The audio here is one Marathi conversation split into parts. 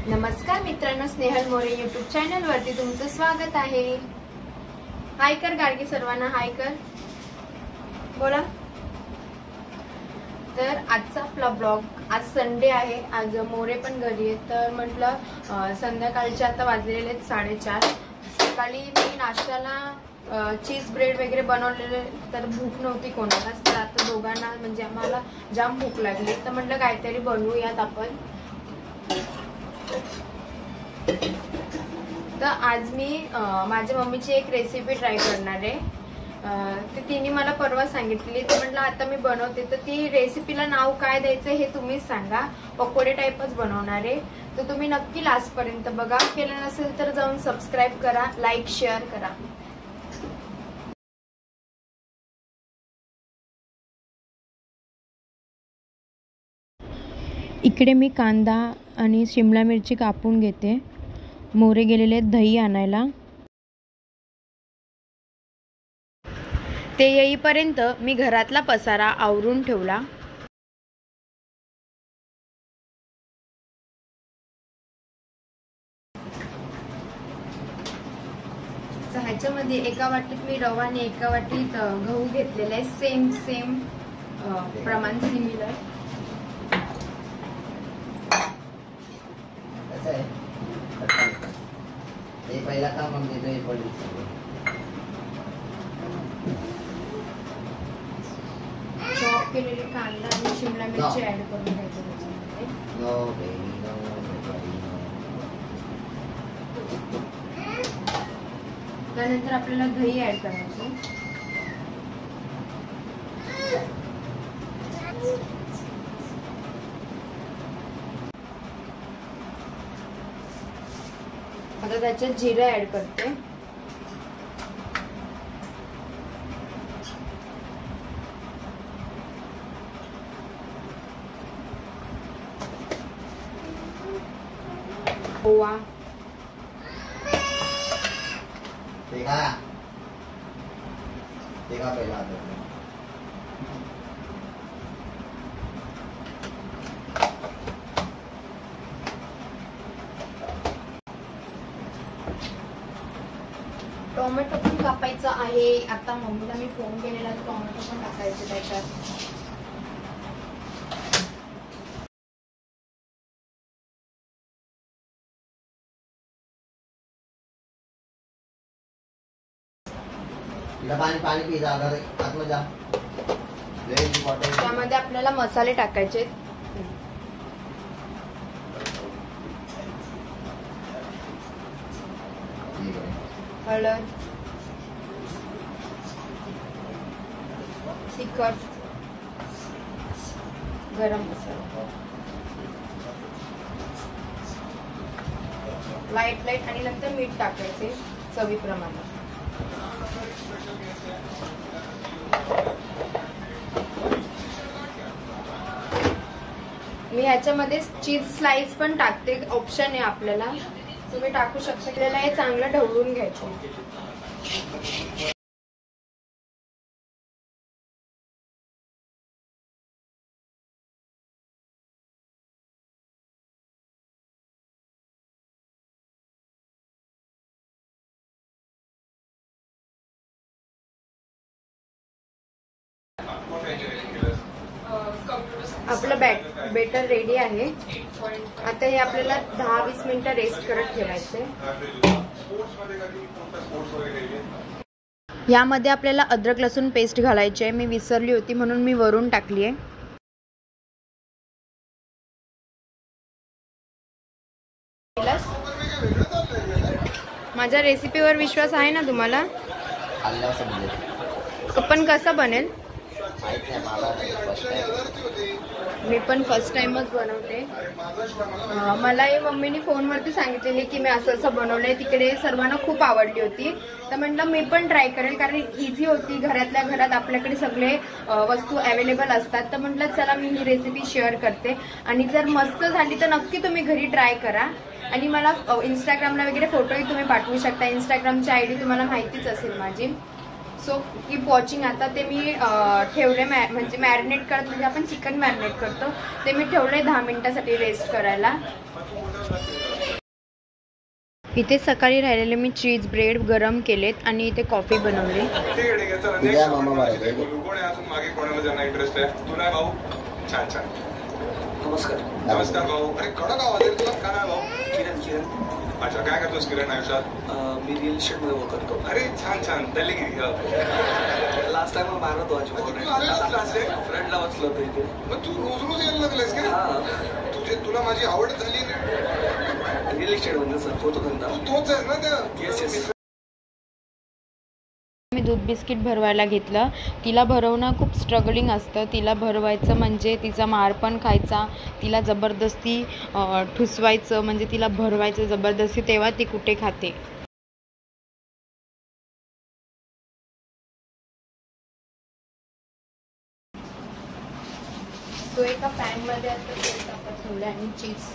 नमस्कार मित्रांनो, स्नेहल मोरे यूट्यूब चॅनल वरती तुमचं स्वागत आहे। हाय कर गाडगे सर्वांना, हाय कर, बोला। तर आजचा आपला ब्लॉग, आज संडे आहे, आज मोरे पण घरी आहेत, तर म्हटलं संध्याकाळचे आता वाजलेले आहेत 4:30। सकाळी मी नाश्त्याला चीज ब्रेड वगैरे बनवलेले, तर भूक नव्हती कोणालाच, तर आता दोघांना म्हणजे आम्हाला जाम भूक लागली, तर म्हटलं काहीतरी बनवूयात आपण। तर आज मी माझ्या मम्मीची एक रेसिपी ट्राय करणार आहे। ती तिने मला परवा सांगितली, तर म्हटलं आता मी बनवते, तर ती रेसिपीला नाव काय द्यायचं हे तुम्हीच सांगा। पकोडे टाइपच बनवणार आहे, तर तुम्ही नक्की लास्ट पर्यंत बघा। केलं नसेल तर जाऊन सबस्क्राइब करा, लाईक शेअर करा। इकडे मी कांदा आणि शिमला मिरची कापून घेते। मोरे गेलेले दही आणायला, ते येईपर्यंत मी घरातला पसारा आवरून ठेवला। ह्याच्यामध्ये एका वाटीत मी रवा आणि एका वाटीत गहू घेतलेला आहे, सेम प्रमाण सिमिलर। पहिला काम म्हणजे दही पडली, चॉप केलेले कांदा आणि शिमला मिरची ऍड करून घ्यायचं त्याच्यामध्ये। त्यानंतर आपल्याला दही ऍड करायचं। आता त्याच्यात जिरा ऍड करते, ओवा, पहिला टोमॅटो पण कापायचं आहे। आता मम्मीला मी फोन केलेला, टोमॅटो पण टाकायचे त्याच्यात। पाणी पी जा, आतमध्ये जा। त्यामध्ये आपल्याला मसाले टाकायचे, हळद, तिखट, गरम मसाला, लाईट आणि नंतर मीठ टाकायचे चवीप्रमाणे। मी ह्याच्यामध्ये चीज स्लाइस पण टाकते, ऑप्शन आहे आपल्याला, तुम्ही टाकू शकता। आपल्याला हे चांगलं ढवळून घ्यायचं। आपलं बेटर रेडी आहे। आता हे आपल्याला 10-20 मिनिटं रेस्ट करत ठेवायचे। यामध्ये आपल्याला अद्रक लसूण पेस्ट घालायची आहे, मी विसरली होती म्हणून मी वरून टाकली आहे। माझ्या रेसिपीवर विश्वास आहे ना तुम्हाला? पण कसं बनेल? मी पण फर्स्ट टाइमच बनवते। मला हे मम्मीने फोनवरती सांगितलेले की मी असं बनवलंय, तिकडे सर्वांना खूप आवडली होती, तर म्हटलं मी पण ट्राय करेल, कारण इझी होती, घरातल्या घरात आपल्याकडे सगळे वस्तू अवेलेबल असतात, तर म्हटलं चला मी ही रेसिपी शेअर करते। आणि जर मस्त झाली तर नक्की तुम्ही घरी ट्राय करा, आणि मला इंस्टाग्रामला वगैरे फोटोही तुम्ही पाठवू शकता। इंस्टाग्रामची आयडी तुम्हाला माहितीच असेल माझी। So keep watching. आता ते मी ठेवले म्हणजे मॅरिनेट करत, म्हणजे आपण चिकन मॅरिनेट करतो ते मी ठेवले 10 मिनिटासाठी रेस्ट करायला। इथे सकाळी राहिलेले मी चीज ब्रेड गरम केलेत आणि इथे कॉफी बनवली. इंटरेस्ट आहे तू नाही भाऊ. छान छान. नमस्कार. नमस्कार भाऊ. अरे कडक आवाज आहे तुला. काय नाव भाऊ? किरण. अच्छा काय करतोस किरण आयुष्यात? मी रिअल इस्टेट मध्ये वर्क करतो. अरे छान छान. दल्लीगिरी. लास्ट टाइम मारला तो फ्रेंडला वाचलं होतं इथे. मग तू रोज यायला लागलास का? तुला माझी आवड झाली रिअल इस्टेट मध्ये सर. तोच आहे ना त्या. येस. मी दूध बिस्किट भरवायला घेतलं. तिला भरवणं खूप स्ट्रगलिंग असतं. तिला भरवायचं म्हणजे तिचा मार पण खायचा, तिला जबरदस्ती ठुसवायचं म्हणजे तिला भरवायचं जबरदस्ती, तेव्हा ती कुठे खाते. तो एका पॅनमध्ये आता तेल टाकत ठेवलं आणि चीज.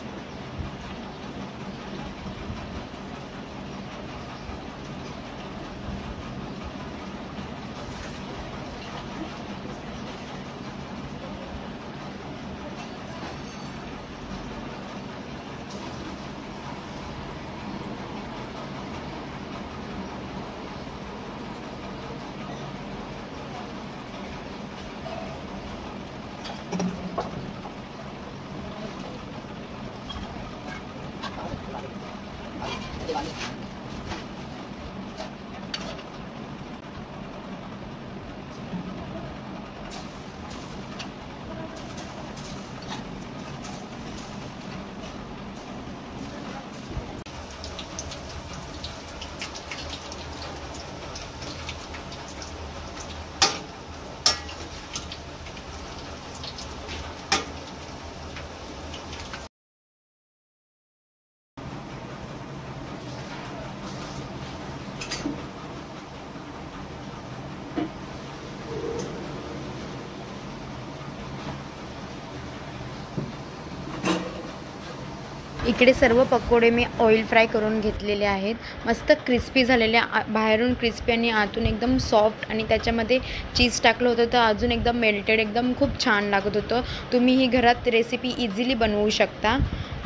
इकडे सर्व पकोडे मी ऑइल फ्राय करून घेतलेले आहेत. मस्त क्रिस्पी झालेले, बाहेरून क्रिस्पी आणि आतून एकदम सॉफ्ट, आणि त्याच्यामध्ये चीज टाकलं होतं तर अजून एकदम मेल्टेड, एकदम खूप छान लागत होतं. तुम्ही ही घरात रेसिपी इझिली बनवू शकता.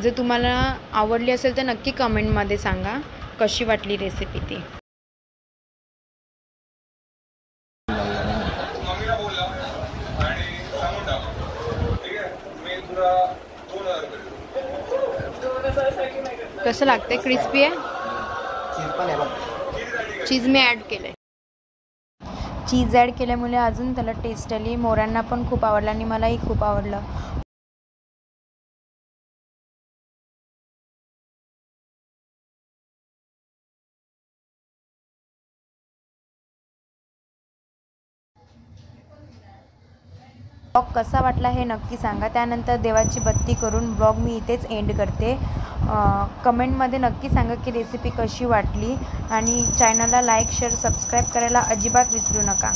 जर तुम्हाला आवडली असेल तर नक्की कमेंटमध्ये सांगा कशी वाटली रेसिपी ती. कसं लागतंय? क्रिस्पी आहे. चीज मी ॲड केलं आहे. चीज ॲड केल्यामुळे अजून त्याला टेस्ट आली. मोरांना पण खूप आवडलं आणि मलाही खूप आवडलं. ब्लॉग कसा वाटला हे नक्की सांगा. त्यानंतर देवाची बत्ती करून ब्लॉग मी इथेच एंड करते. कमेंटमध्ये नक्की सांगा की रेसिपी कशी वाटली, आणि चॅनलला लाईक शेअर सबस्क्राईब करायला अजिबात विसरू नका.